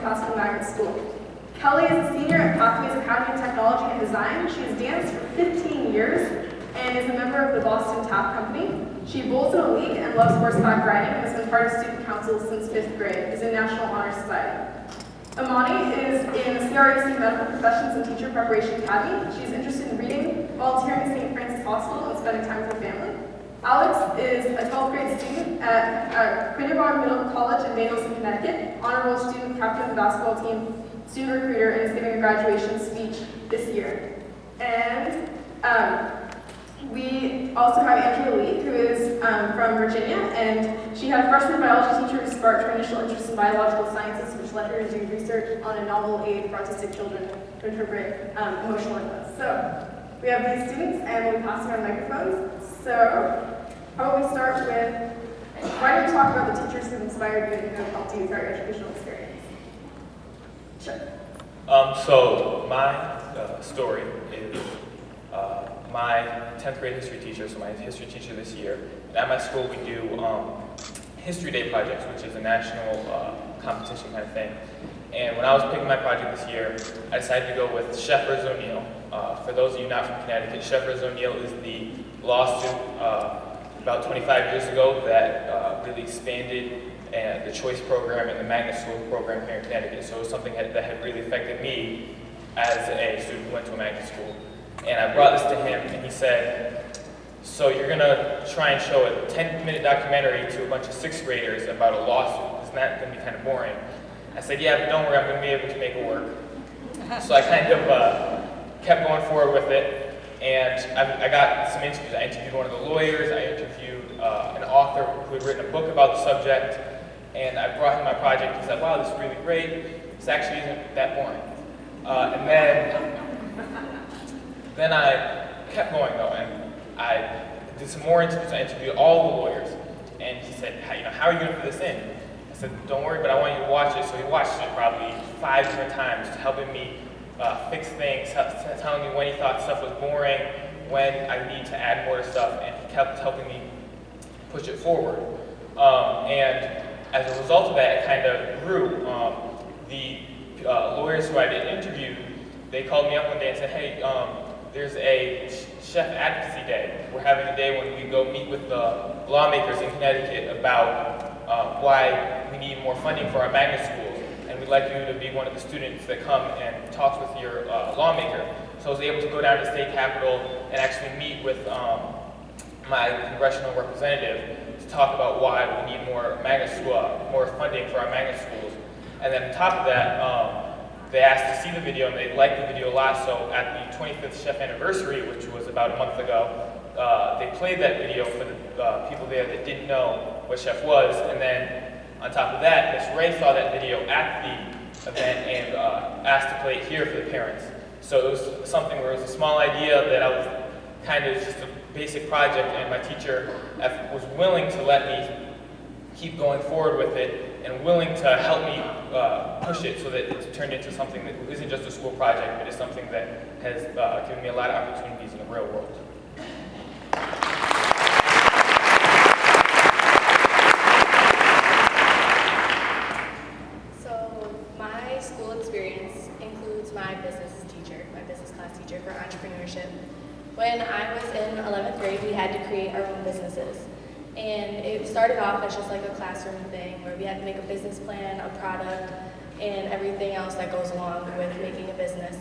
Classical Magnet School. Kelly is a senior at Pathways Academy of Technology and Design. She has danced for 15 years and is a member of the Boston Tap Company. She bowls in a league and loves horseback riding and has been part of student council since 5th grade. Is in National Honor Society. Amani is in the CREC Medical Professions and Teacher Preparation Academy. She's interested in reading, volunteering at St. Francis Hospital, and spending time with her family. Alex is a 12th grade student at Quinebaug Middle College in Maynooth, Connecticut, honor roll student, captain of the basketball team, student recruiter, and is giving a graduation speech this year. And we also have Angela Lee, who is from Virginia, and she had a freshman biology teacher who sparked her initial interest in biological sciences, which led her to do research on a novel aid for autistic children to interpret emotional inputs. So we have these students, and we'll be passing on microphones. So how about we start with, why don't you talk about the teachers who inspired you and who have helped you throughout your educational experience? Sure. So my story is my 10th grade history teacher, so my history teacher this year. At my school we do History Day projects, which is a national competition kind of thing. And when I was picking my project this year, I decided to go with Sheffers O'Neill. For those of you not from Connecticut, Sheffers O'Neill is the lawsuit about 25 years ago that really expanded the choice program and the magnet school program here in Connecticut. So it was something that had really affected me as a student who went to a magnet school. And I brought this to him, and he said, so you're going to try and show a 10-minute documentary to a bunch of 6th graders about a lawsuit. Isn't that going to be kind of boring? I said, yeah, but don't worry, I'm going to be able to make it work. So I kind of kept going forward with it, and I got some interviews. I interviewed one of the lawyers, I interviewed an author who had written a book about the subject, and I brought him my project. He said, wow, this is really great. This actually isn't that boring. And then I kept going though, and I did some more interviews. I interviewed all the lawyers, and he said, how are you going to put this in? I said, don't worry, but I want you to watch it. So he watched it probably 5 different times, helping me fix things, telling me when he thought stuff was boring, when I need to add more stuff, and he kept helping me push it forward. And as a result of that, it kind of grew. The lawyers who I did interview, they called me up one day and said, hey, there's a Chef Advocacy Day. We're having a day when we go meet with the lawmakers in Connecticut about why we need more funding for our magnet schools. And we'd like you to be one of the students that come and talks with your lawmaker. So I was able to go down to the state capitol and actually meet with my congressional representative to talk about why we need more more funding for our magnet schools. And then on top of that, they asked to see the video, and they liked the video a lot. So at the 25th Chef anniversary, which was about a month ago, they played that video for the people there that didn't know what Chef was. And then on top of that, Miss Ray saw that video at the event and asked to play it here for the parents. So it was something where it was a small idea that I was kind of just a basic project, and my teacher was willing to let me keep going forward with it and willing to help me push it so that it's turned into something that isn't just a school project, but is something that has given me a lot of opportunities in the real world. So my school experience includes my business class teacher for entrepreneurship. When I was in 11th grade, we had to create our own businesses. And it started off as just like a classroom thing where we had to make a business plan, a product, and everything else that goes along with making a business.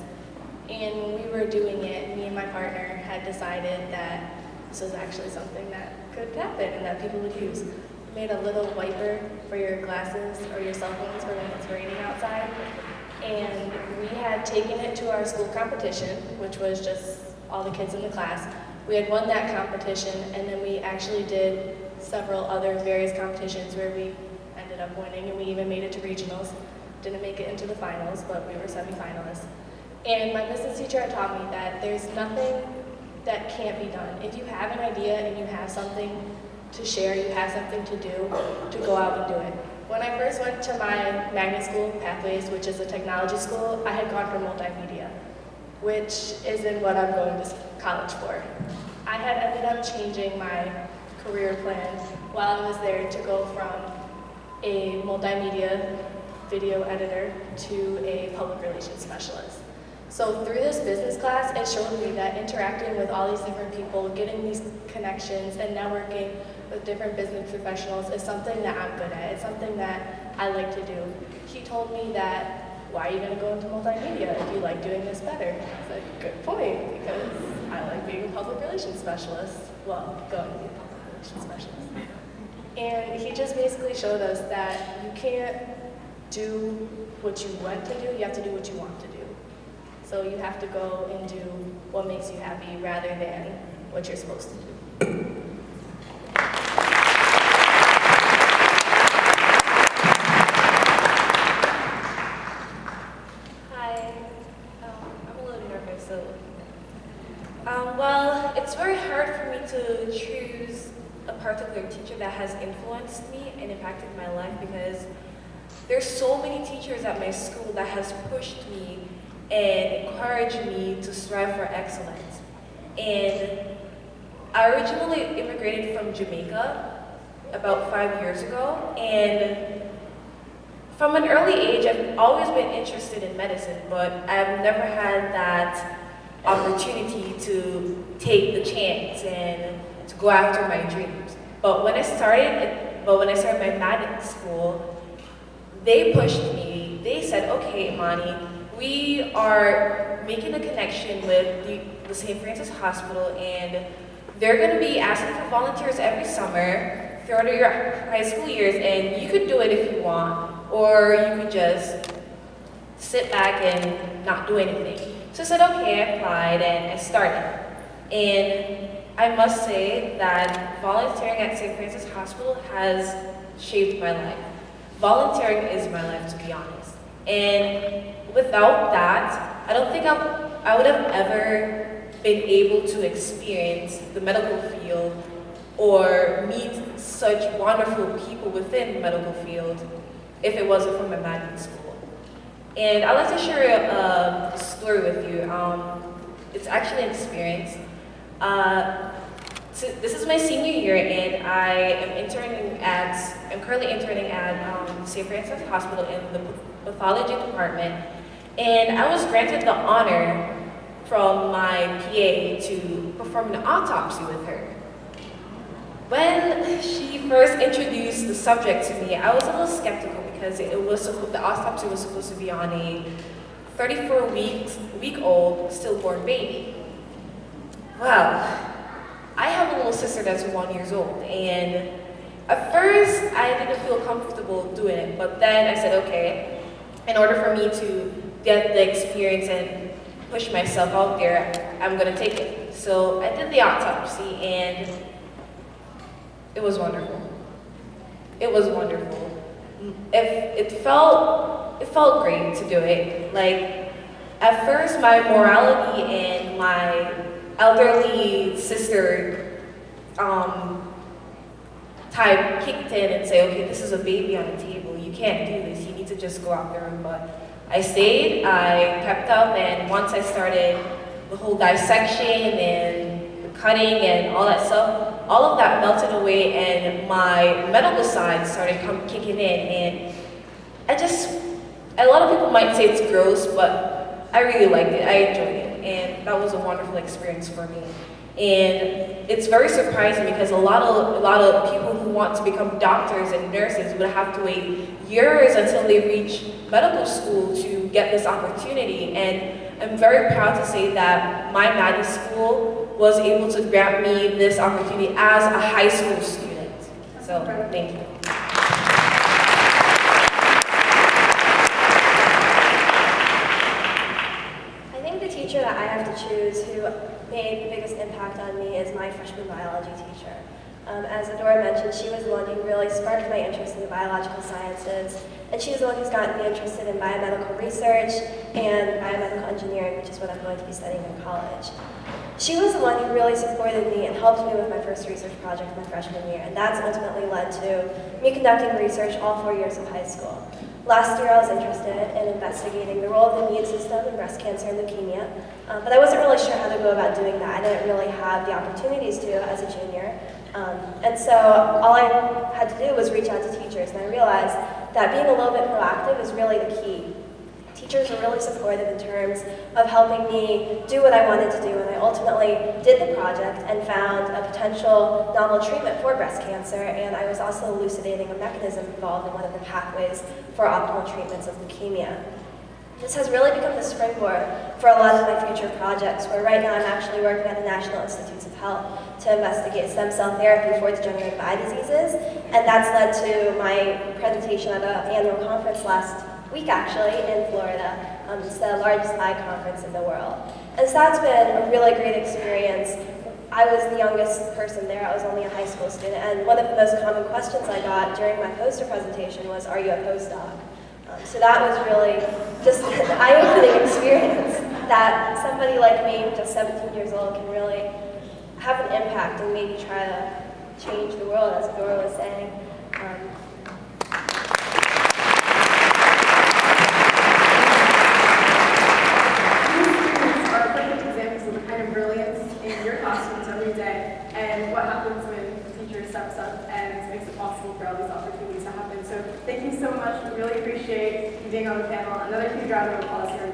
And when we were doing it, me and my partner had decided that this was actually something that could happen and that people would use. We made a little wiper for your glasses or your cell phones for when it's raining outside. And we had taken it to our school competition, which was just all the kids in the class. We had won that competition, and then we actually did several other various competitions where we ended up winning, and we even made it to regionals. Didn't make it into the finals, but we were semifinalists. And my business teacher had taught me that there's nothing that can't be done. If you have an idea and you have something to share, you have something to do, to go out and do it. When I first went to my magnet school, Pathways, which is a technology school, I had gone for multimedia, which isn't what I'm going to college for. I had ended up changing my career plan while I was there to go from a multimedia video editor to a public relations specialist. So through this business class, it showed me that interacting with all these different people, getting these connections, and networking with different business professionals is something that I'm good at. It's something that I like to do. She told me that, why are you going to go into multimedia if you like doing this better? I was like, good point, because I like being a public relations specialist. Well, going to be a public relations specialist. And he just basically showed us that you can't do what you want to do, you have to do what you want to do. So you have to go and do what makes you happy rather than what you're supposed to do. Hi, I'm a little nervous, so. Well, it's very hard for me to choose a particular teacher that has influenced me and impacted my life because there's so many teachers at my school that has pushed me and encouraged me to strive for excellence. And I originally immigrated from Jamaica about 5 years ago, and from an early age, I've always been interested in medicine, but I've never had that opportunity to take the chance and to go after my dreams. But when I started my magnet school, they pushed me. They said, okay, Imani, we are making a connection with the St. Francis Hospital, and they're going to be asking for volunteers every summer throughout your high school years, and you could do it if you want, or you could just sit back and not do anything. So I said, okay, I applied, and I started. And I must say that volunteering at St. Francis Hospital has shaped my life. Volunteering is my life, to be honest. And without that, I don't think I would have ever been able to experience the medical field or meet such wonderful people within the medical field if it wasn't for my magnet school. And I'd like to share a story with you. It's actually an experience. So this is my senior year, and I'm currently interning at St. Francis Hospital in the pathology department. And I was granted the honor from my PA to perform an autopsy with her. When she first introduced the subject to me, I was a little skeptical because the autopsy was supposed to be on a 34-week-old stillborn baby. Well, I have a little sister that's 1 year old, and at first I didn't feel comfortable doing it, but then I said, okay, in order for me to get the experience and push myself out there, I'm gonna take it. So I did the autopsy, and it was wonderful. It was wonderful. It felt great to do it. Like, at first my morality and my elderly sister type kicked in and say, okay, this is a baby on the table. You can't do this. You need to just go out there. But I stayed, I kept up, and once I started the whole dissection and the cutting and all that stuff, all of that melted away, and my medical side started kicking in, and a lot of people might say it's gross, but I really liked it. I enjoyed it, and that was a wonderful experience for me. And it's very surprising because a lot of people who want to become doctors and nurses would have to wait years until they reach medical school to get this opportunity. And I'm very proud to say that my magnet school was able to grant me this opportunity as a high school student. So, thank you. I think the teacher that I have to choose who made the biggest impact on me is my freshman biology teacher. As Adora mentioned, she was the one who really sparked my interest in the biological sciences, and she was the one who's gotten me interested in biomedical research and biomedical engineering, which is what I'm going to be studying in college. She was the one who really supported me and helped me with my first research project my freshman year, and that's ultimately led to me conducting research all 4 years of high school. Last year I was interested in investigating the role of the immune system in breast cancer and leukemia, but I wasn't really sure how to go about doing that. I didn't really have the opportunities to as a junior. And so all I had to do was reach out to teachers, and I realized that being a little bit proactive is really the key. Teachers were really supportive in terms of helping me do what I wanted to do, and I ultimately did the project and found a potential novel treatment for breast cancer, and I was also elucidating a mechanism involved in one of the pathways for optimal treatments of leukemia. This has really become the springboard for a lot of my future projects, where right now I'm actually working at the National Institutes of Health to investigate stem cell therapy for degenerative eye diseases, and that's led to my presentation at an annual conference last week actually in Florida. It's the largest eye conference in the world. And so that's been a really great experience. I was the youngest person there. I was only a high school student, and one of the most common questions I got during my poster presentation was, "Are you a postdoc?" So that was really just an eye-opening experience that somebody like me, just 17 years old, can really have an impact and maybe try to change the world, as Dora was saying. Are perfect examples of the kind of brilliance in your classrooms every day, and what happens when the teacher steps up and makes it possible for all these opportunities to happen. So thank you so much. We really appreciate you being on the panel. Another huge round of applause here.